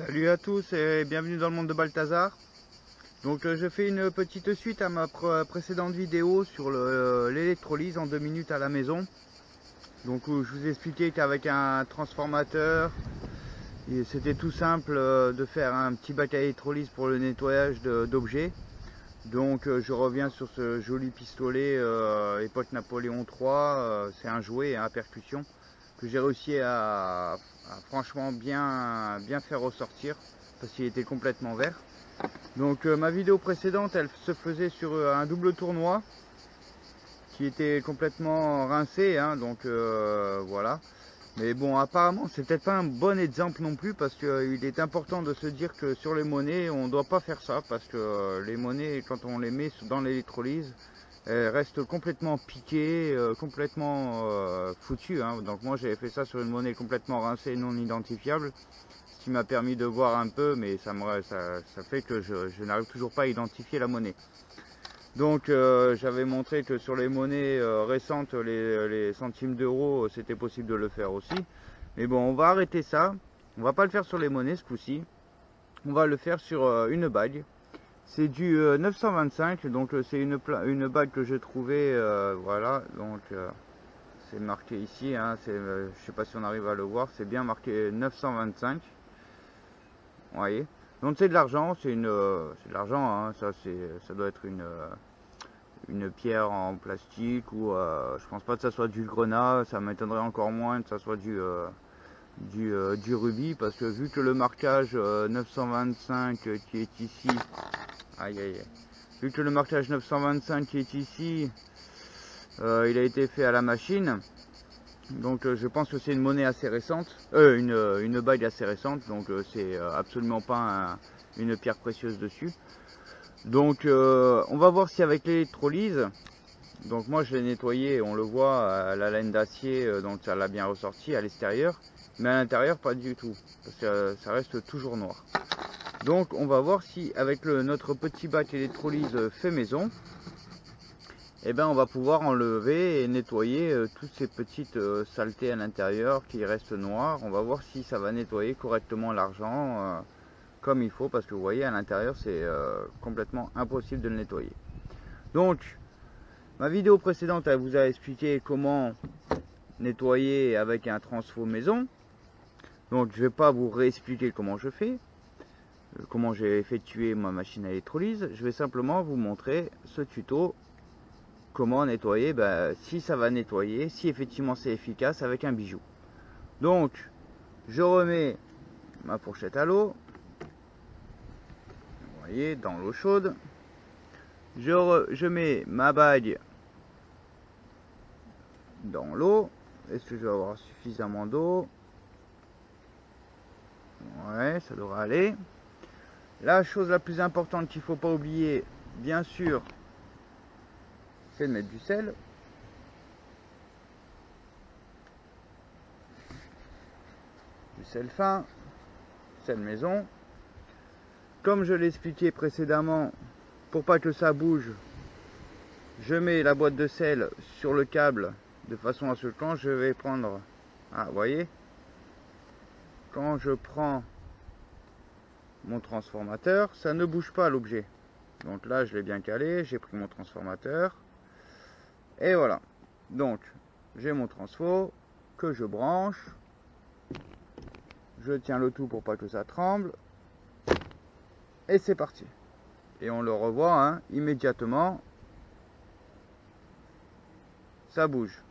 Salut à tous et bienvenue dans le monde de Balthazar. Donc je fais une petite suite à ma précédente vidéo sur l'électrolyse en 2 minutes à la maison. Donc où je vous expliquais qu'avec un transformateur, c'était tout simple de faire un petit bac à électrolyse pour le nettoyage d'objets. Donc je reviens sur ce joli pistolet époque Napoléon III, c'est un jouet à percussion que j'ai réussi à franchement bien faire ressortir parce qu'il était complètement vert. Donc ma vidéo précédente elle se faisait sur un double tournois qui était complètement rincé, hein, donc voilà. Mais bon, apparemment c'est peut-être pas un bon exemple non plus, parce qu'il est important de se dire que sur les monnaies on ne doit pas faire ça, parce que les monnaies, quand on les met dans l'électrolyse, elles restent complètement piquées, complètement foutues, hein. Donc moi j'avais fait ça sur une monnaie complètement rincée, non identifiable, ce qui m'a permis de voir un peu, mais ça fait que je n'arrive toujours pas à identifier la monnaie. Donc j'avais montré que sur les monnaies récentes, les centimes d'euros, c'était possible de le faire aussi. Mais bon, on va arrêter ça. On va pas le faire sur les monnaies ce coup-ci. On va le faire sur une bague. C'est du 925, donc c'est une bague que j'ai trouvée, voilà. Donc c'est marqué ici, hein, je sais pas si on arrive à le voir, c'est bien marqué 925. Vous voyez. Donc c'est de l'argent, c'est de l'argent, hein, ça doit être une pierre en plastique, ou je pense pas que ça soit du grenat, ça m'étonnerait encore moins que ça soit du rubis, parce que vu que le marquage 925 qui est ici, aïe aïe aïe, vu que le marquage 925 qui est ici, il a été fait à la machine, donc je pense que c'est une monnaie assez récente, une bague assez récente, donc c'est absolument pas une pierre précieuse dessus. Donc on va voir si avec l'électrolyse, donc moi je l'ai nettoyé, on le voit, la laine d'acier, donc ça l'a bien ressorti à l'extérieur, mais à l'intérieur pas du tout, parce que ça reste toujours noir. Donc on va voir si avec notre petit bac électrolyse fait maison, eh ben, on va pouvoir enlever et nettoyer toutes ces petites saletés à l'intérieur qui restent noires. On va voir si ça va nettoyer correctement l'argent comme il faut, parce que vous voyez à l'intérieur c'est complètement impossible de le nettoyer. Donc ma vidéo précédente elle vous a expliqué comment nettoyer avec un transfo maison, donc je ne vais pas vous réexpliquer comment je fais, comment j'ai effectué ma machine à électrolyse. Je vais simplement vous montrer ce tuto, comment nettoyer, si ça va nettoyer, si effectivement c'est efficace avec un bijou. Donc je remets ma fourchette à l'eau, vous voyez, dans l'eau chaude. Je mets ma bague dans l'eau. Est-ce que je vais avoir suffisamment d'eau? Ouais, ça devrait aller. La chose la plus importante qu'il ne faut pas oublier, bien sûr, c'est de mettre du sel. Du sel fin, sel maison. Comme je l'ai expliqué précédemment, pour pas que ça bouge, je mets la boîte de sel sur le câble de façon à ce que quand je vais prendre, vous voyez, quand je prends mon transformateur, ça ne bouge pas l'objet. Donc là je l'ai bien calé, j'ai pris mon transformateur et voilà. Donc j'ai mon transfo que je branche, je tiens le tout pour pas que ça tremble et c'est parti. Et on le revoit, hein, immédiatement ça bouge.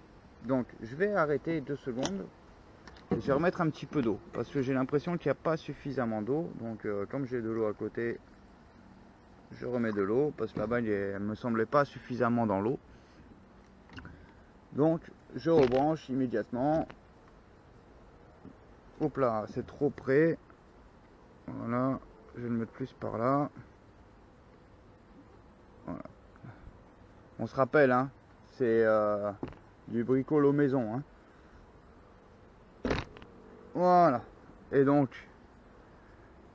Donc je vais arrêter 2 secondes et je vais remettre un petit peu d'eau, parce que j'ai l'impression qu'il n'y a pas suffisamment d'eau. Donc comme j'ai de l'eau à côté, je remets de l'eau, parce que la bague elle me semblait pas suffisamment dans l'eau. Donc je rebranche immédiatement. Hop là, c'est trop près. Voilà, je vais le mettre plus par là. Voilà. On se rappelle, hein, c'est du bricole maison, hein. Voilà. Et donc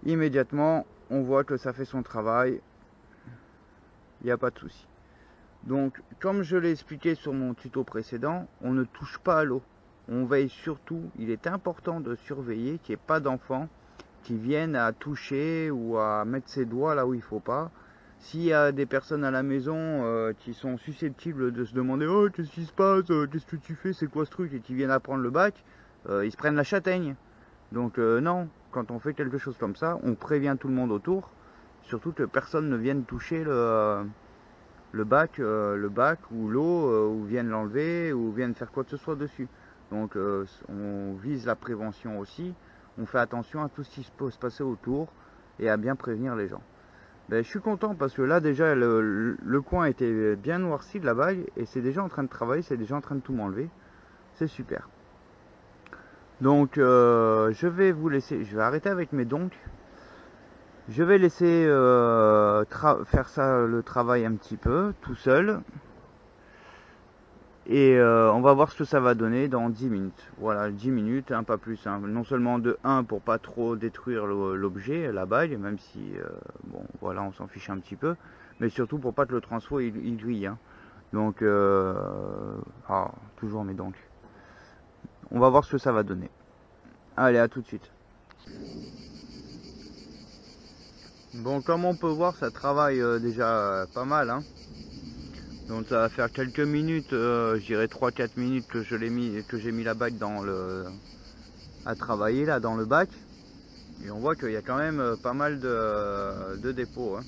immédiatement on voit que ça fait son travail, il n'y a pas de souci. Donc comme je l'ai expliqué sur mon tuto précédent, on ne touche pas à l'eau, on veille surtout, il est important de surveiller qu'il n'y ait pas d'enfants qui viennent à toucher ou à mettre ses doigts là où il faut pas. S'il y a des personnes à la maison qui sont susceptibles de se demander oh qu'est-ce qui se passe, qu'est-ce que tu fais, c'est quoi ce truc, et qui viennent à prendre le bac, ils se prennent la châtaigne. Donc non, quand on fait quelque chose comme ça, on prévient tout le monde autour, surtout que personne ne vienne toucher le bac ou l'eau, ou vienne l'enlever, ou vienne faire quoi que ce soit dessus. Donc on vise la prévention aussi, on fait attention à tout ce qui peut se passer autour et à bien prévenir les gens. Ben, je suis content parce que là déjà le coin était bien noirci de la bague et c'est déjà en train de travailler, c'est déjà en train de tout m'enlever. C'est super. Donc je vais vous laisser, je vais arrêter avec mes donc. Je vais laisser faire ça le travail un petit peu tout seul. Et on va voir ce que ça va donner dans 10 minutes. Voilà, 10 minutes, hein, pas plus. Hein. Non seulement de 1 pour pas trop détruire l'objet, la bague, même si, bon, voilà, on s'en fiche un petit peu. Mais surtout pour pas que le transfo il grille. Hein. Donc, toujours mes donc. On va voir ce que ça va donner. Allez, à tout de suite. Bon, comme on peut voir, ça travaille déjà pas mal. Hein. Donc ça va faire quelques minutes, je dirais 3-4 minutes que j'ai mis la bague à travailler là dans le bac. Et on voit qu'il y a quand même pas mal de dépôts. Hein.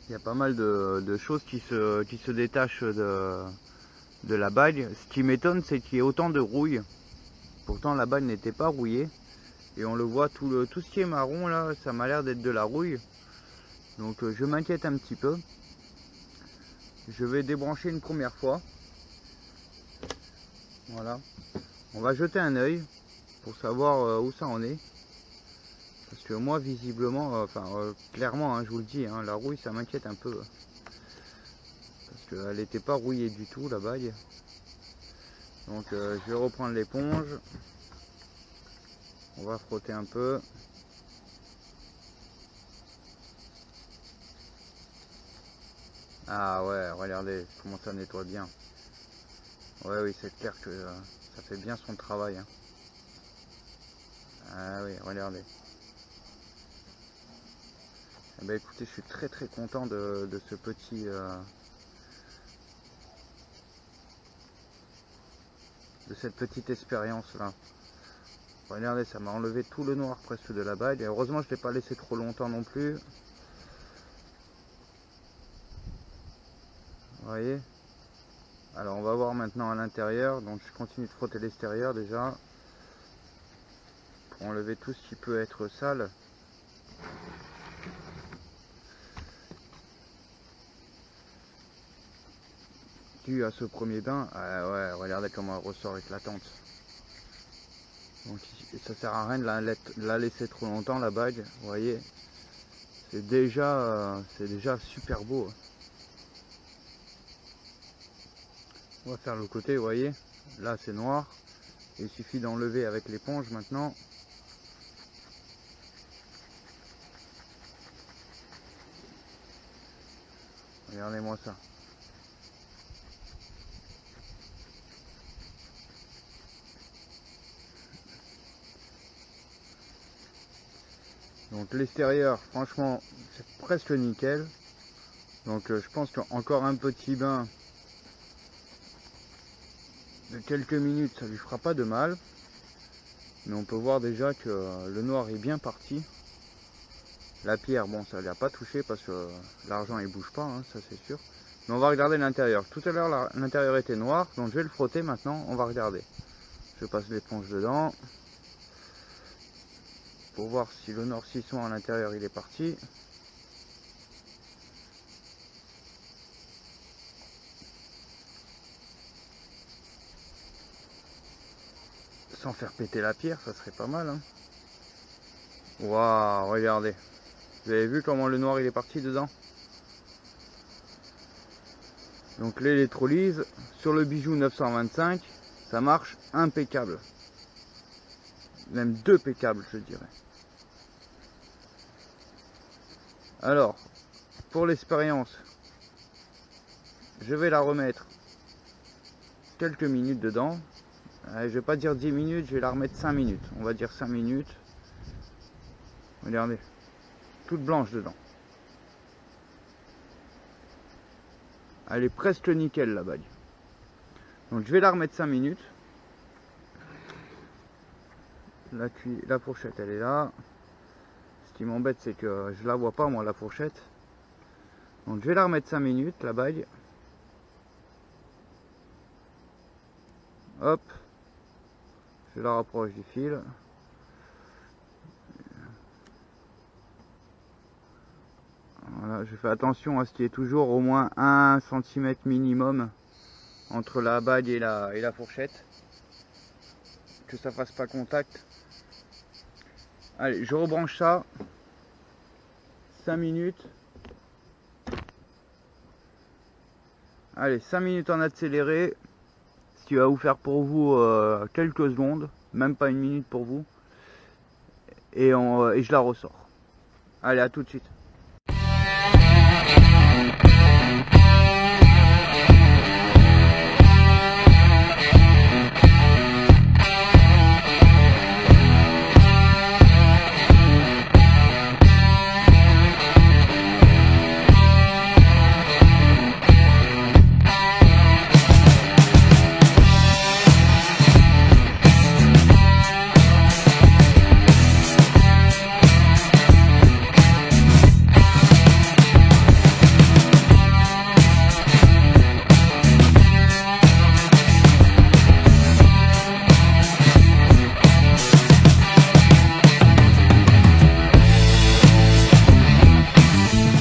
Il y a pas mal de choses qui se détachent de la bague. Ce qui m'étonne, c'est qu'il y ait autant de rouille. Pourtant la bague n'était pas rouillée. Et on le voit, tout ce qui est marron là, ça m'a l'air d'être de la rouille. Donc je m'inquiète un petit peu. Je vais débrancher une première fois. Voilà. On va jeter un œil pour savoir où ça en est. Parce que moi, visiblement, clairement, hein, je vous le dis, hein, la rouille, ça m'inquiète un peu. Parce qu'elle n'était pas rouillée du tout, la bague. Donc, je vais reprendre l'éponge. On va frotter un peu. Ah ouais, regardez comment ça nettoie bien. Ouais, oui, c'est clair que ça fait bien son travail. Hein. Ah oui, regardez. Eh ben, écoutez, je suis très très content de ce petit... de cette petite expérience là. Regardez, ça m'a enlevé tout le noir presque de la bague. Et heureusement, je ne l'ai pas laissé trop longtemps non plus. Vous voyez? Alors on va voir maintenant à l'intérieur. Donc je continue de frotter l'extérieur déjà. Pour enlever tout ce qui peut être sale. Dû à ce premier bain. Ah ouais, regardez comment elle ressort éclatante. Donc ça sert à rien de la laisser trop longtemps la bague. Vous voyez? C'est déjà super beau. On va faire le côté, vous voyez, là c'est noir, il suffit d'enlever avec l'éponge maintenant. Regardez-moi ça. Donc l'extérieur, franchement, c'est presque nickel. Donc je pense qu'encore un petit bain de quelques minutes, ça lui fera pas de mal. Mais on peut voir déjà que le noir est bien parti. La pierre, bon, ça ne l'a pas touché parce que l'argent il bouge pas, hein, ça c'est sûr. Mais on va regarder l'intérieur. Tout à l'heure, l'intérieur était noir, donc je vais le frotter maintenant. On va regarder. Je passe l'éponge dedans pour voir si le noircissement à l'intérieur il est parti. Sans faire péter la pierre, ça serait pas mal. Hein. Waouh, regardez. Vous avez vu comment le noir il est parti dedans? Donc l'électrolyse sur le bijou 925, ça marche impeccable. Même deux peccables, je dirais. Alors, pour l'expérience, je vais la remettre quelques minutes dedans. Je vais pas dire 10 minutes, je vais la remettre 5 minutes. On va dire 5 minutes. Regardez, toute blanche dedans. Elle est presque nickel la bague. Donc je vais la remettre 5 minutes. La fourchette elle est là. Ce qui m'embête c'est que je la vois pas moi la fourchette. Donc je vais la remettre 5 minutes la bague. Hop. Je la rapproche du fil. Voilà, je fais attention à ce qu'il y ait toujours au moins 1 cm minimum entre la bague et la fourchette. Que ça fasse pas contact. Allez, je rebranche ça. 5 minutes. Allez, 5 minutes en accéléré. Ce qui va vous faire pour vous quelques secondes. Même pas une minute pour vous. Et je la ressors. Allez, à tout de suite.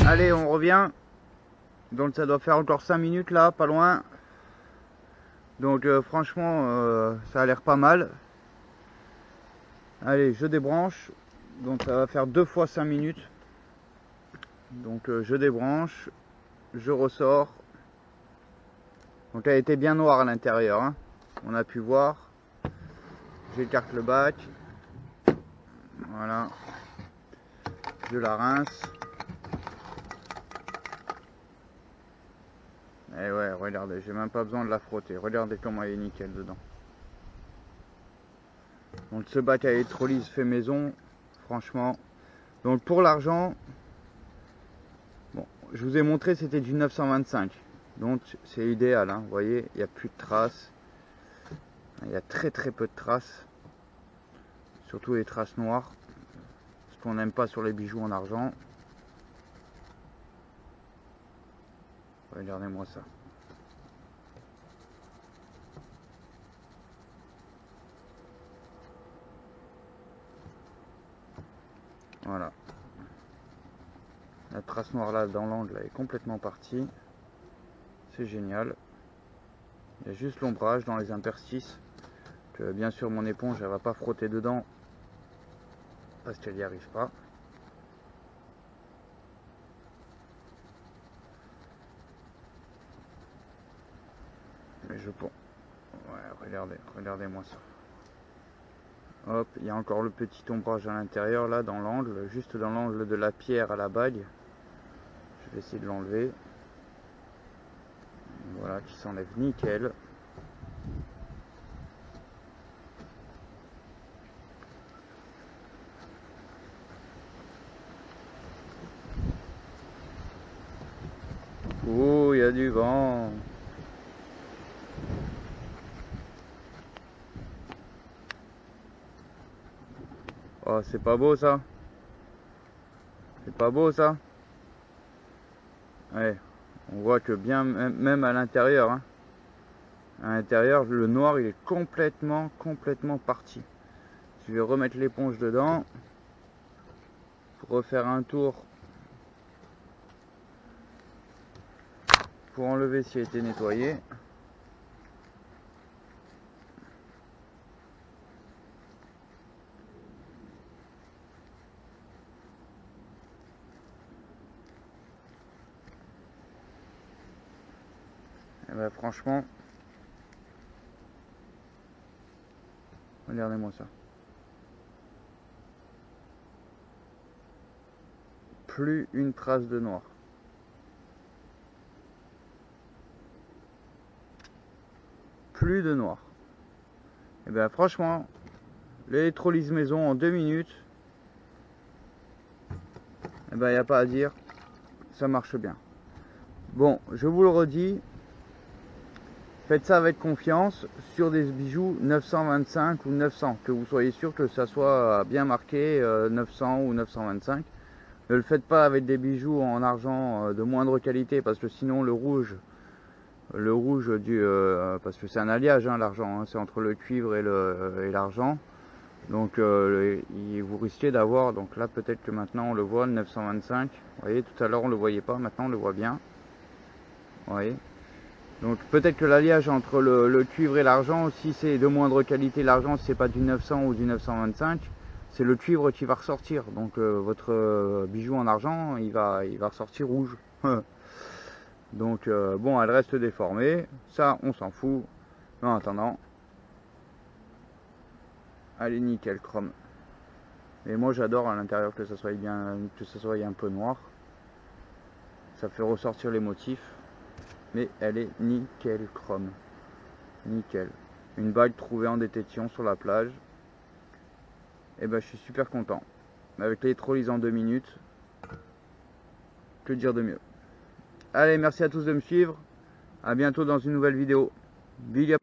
Allez, on revient. Donc ça doit faire encore 5 minutes là, pas loin. Donc franchement, ça a l'air pas mal. Allez, je débranche. Donc ça va faire 2 fois 5 minutes. Donc je débranche, je ressors. Donc elle était bien noire à l'intérieur, hein. On a pu voir. J'écarte le bac. Voilà. Je la rince. Et ouais, regardez, j'ai même pas besoin de la frotter. Regardez comment elle est nickel dedans. Donc ce bac à électrolyse fait maison, franchement. Donc pour l'argent, bon, je vous ai montré c'était du 925. Donc c'est idéal, hein. Vous voyez, il n'y a plus de traces. Il y a très peu de traces. Surtout les traces noires. Ce qu'on n'aime pas sur les bijoux en argent. Regardez-moi ça. Voilà. La trace noire là dans l'angle est complètement partie. C'est génial. Il y a juste l'ombrage dans les interstices. Que bien sûr mon éponge elle va pas frotter dedans. Parce qu'elle n'y arrive pas. Mais je pense. Ouais, regardez-moi ça. Hop, il y a encore le petit ombrage à l'intérieur là dans l'angle, juste dans l'angle de la pierre à la bague. Je vais essayer de l'enlever. Voilà, qui s'enlève nickel. Oh, il y a du vent. Oh, c'est pas beau ça. C'est pas beau ça. Ouais, on voit que bien, même à l'intérieur, hein. À l'intérieur, le noir il est complètement parti. Je vais remettre l'éponge dedans pour refaire un tour pour enlever s'il a été nettoyé. Et ben franchement, regardez-moi ça. Plus une trace de noir. Plus de noir. Et ben franchement, l'électrolyse maison en 2 minutes, eh ben, il n'y a pas à dire, ça marche bien. Bon, je vous le redis, faites ça avec confiance sur des bijoux 925 ou 900, que vous soyez sûr que ça soit bien marqué 900 ou 925. Ne le faites pas avec des bijoux en argent de moindre qualité, parce que sinon le rouge du parce que c'est un alliage, hein, l'argent, hein, c'est entre le cuivre et l'argent. Donc vous risquez d'avoir, donc là peut-être que maintenant on le voit, le 925. Vous voyez, tout à l'heure on le voyait pas, maintenant on le voit bien. Vous voyez. Donc peut-être que l'alliage entre le cuivre et l'argent, si c'est de moindre qualité l'argent, si c'est pas du 900 ou du 925, c'est le cuivre qui va ressortir. Donc votre bijou en argent, il va ressortir rouge. Donc bon, elle reste déformée, ça on s'en fout. Mais en attendant, elle est nickel chrome. Et moi j'adore à l'intérieur que ça soit bien, que ça soit un peu noir. Ça fait ressortir les motifs. Mais elle est nickel chrome. Nickel. Une bague trouvée en détection sur la plage. Et ben je suis super content. Avec l'électrolyse en 2 minutes. Que dire de mieux. Allez, merci à tous de me suivre. À bientôt dans une nouvelle vidéo. Big up.